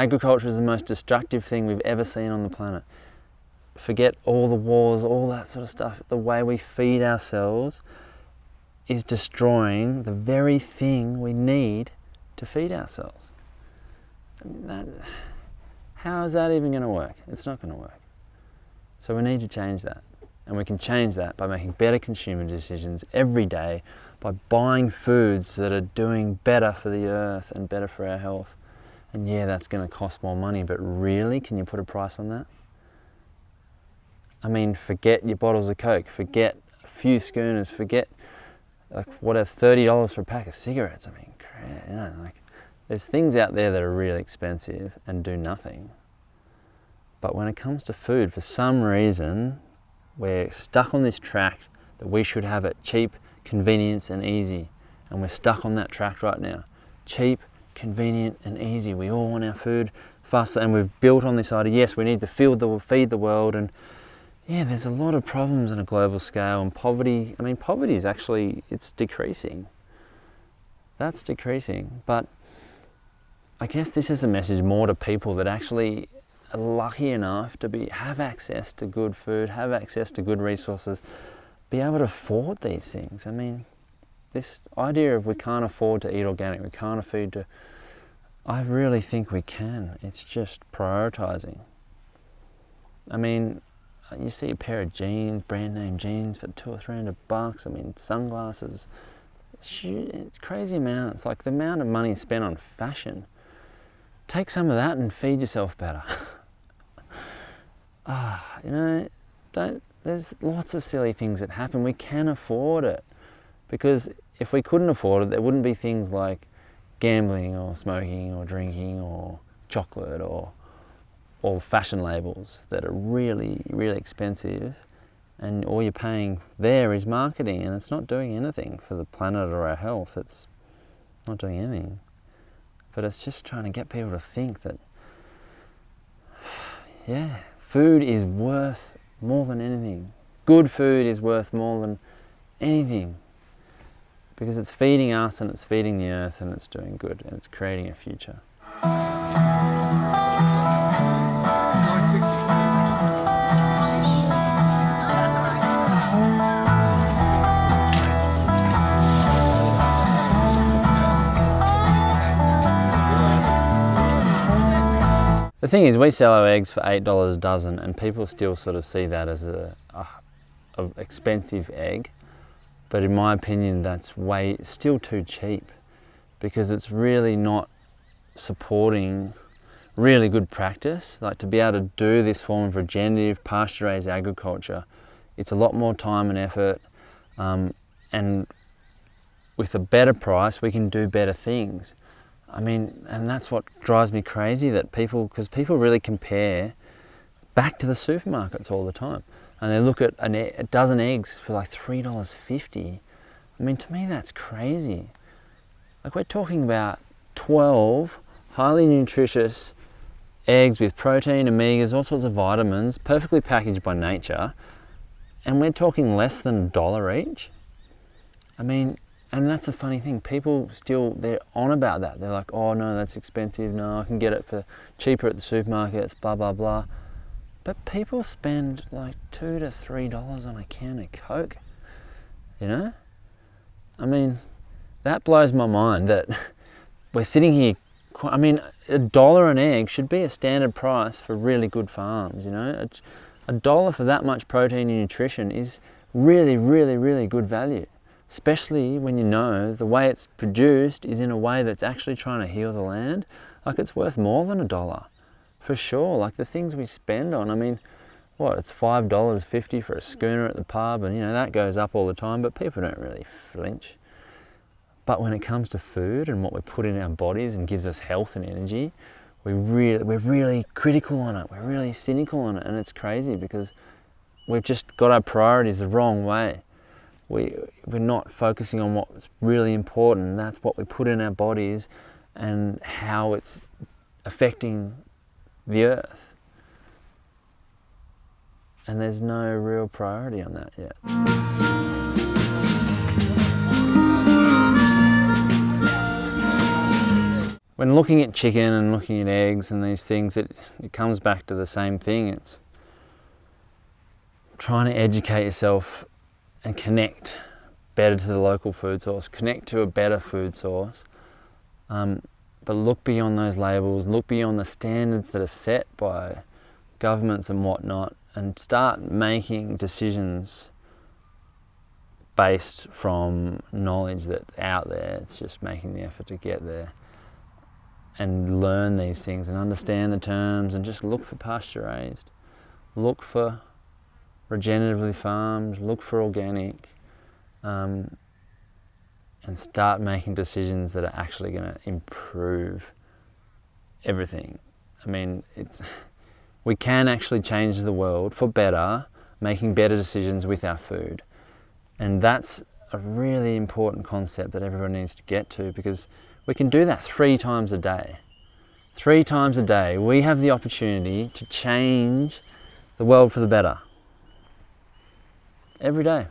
Agriculture is the most destructive thing we've ever seen on the planet. Forget all the wars, all that sort of stuff. The way we feed ourselves is destroying the very thing we need to feed ourselves. How is that even going to work? It's not going to work. So we need to change that. And we can change that by making better consumer decisions every day, by buying foods that are doing better for the earth and better for our health. And yeah, that's going to cost more money, but really, can you put a price on that? I mean, forget your bottles of Coke, forget a few schooners, forget like whatever, $30 for a pack of cigarettes. I mean, you know, like there's things out there that are really expensive and do nothing. But when it comes to food, for some reason, we're stuck on this track that we should have it cheap, convenient and easy. And we're stuck on that track right now. Cheap, convenient and easy. We all want our food faster, and we've built on this idea, yes, we need to feed the world, and yeah, there's a lot of problems on a global scale, and poverty, I mean, poverty is actually, it's decreasing. That's decreasing, but I guess this is a message more to people that actually are lucky enough to have access to good food, have access to good resources, be able to afford these things. I mean, this idea of we can't afford to eat organic, we can't afford to, I really think we can. It's just prioritizing. I mean, you see a pair of jeans, brand name jeans for $200 or $300. I mean, sunglasses, it's crazy amounts. Like the amount of money spent on fashion. Take some of that and feed yourself better. You know, there's lots of silly things that happen. We can afford it, because if we couldn't afford it, there wouldn't be things like gambling or smoking or drinking or chocolate or fashion labels that are really, really expensive, and all you're paying there is marketing, and it's not doing anything for the planet or our health. It's not doing anything. But it's just trying to get people to think that, yeah, food is worth more than anything. Good food is worth more than anything, because it's feeding us and it's feeding the earth and it's doing good and it's creating a future. The thing is, we sell our eggs for $8 a dozen, and people still sort of see that as a expensive egg. But in my opinion, that's still too cheap, because it's really not supporting really good practice. Like, to be able to do this form of regenerative pasture-raised agriculture, it's a lot more time and effort, and with a better price, we can do better things. I mean, and that's what drives me crazy, that because people really compare back to the supermarkets all the time. And they look at a dozen eggs for like $3.50. I mean, to me, that's crazy. Like, we're talking about 12 highly nutritious eggs with protein, omegas, all sorts of vitamins, perfectly packaged by nature. And we're talking less than $1 each. I mean, and that's the funny thing, people still, they're on about that. They're like, oh no, that's expensive, no, I can get it for cheaper at the supermarkets, blah, blah, blah. But people spend like $2 to $3 on a can of Coke, you know? I mean, that blows my mind that we're sitting here, I mean, $1 an egg should be a standard price for really good farms, you know? $1 for that much protein and nutrition is really, really, really good value. Especially when you know the way it's produced is in a way that's actually trying to heal the land. Like, it's worth more than $1, for sure. Like, the things we spend on, I mean, what, it's $5.50 for a schooner at the pub, and you know, that goes up all the time, but people don't really flinch. But when it comes to food and what we put in our bodies and gives us health and energy, we're really critical on it, we're really cynical on it, and it's crazy because we've just got our priorities the wrong way. We're not focusing on what's really important, and that's what we put in our bodies and how it's affecting the earth. And there's no real priority on that yet. when looking at chicken and looking at eggs and these things, it comes back to the same thing. It's trying to educate yourself and connect better to the local food source, connect to a better food source, but look beyond those labels, look beyond the standards that are set by governments and whatnot, and start making decisions based from knowledge that's out there. It's just making the effort to get there and learn these things and understand the terms, and just look for pasture raised, look for regeneratively farmed, look for organic, and start making decisions that are actually going to improve everything. I mean, we can actually change the world for better, making better decisions with our food. And that's a really important concept that everyone needs to get to, because we can do that 3 times a day. 3 times a day, we have the opportunity to change the world for the better. Every day.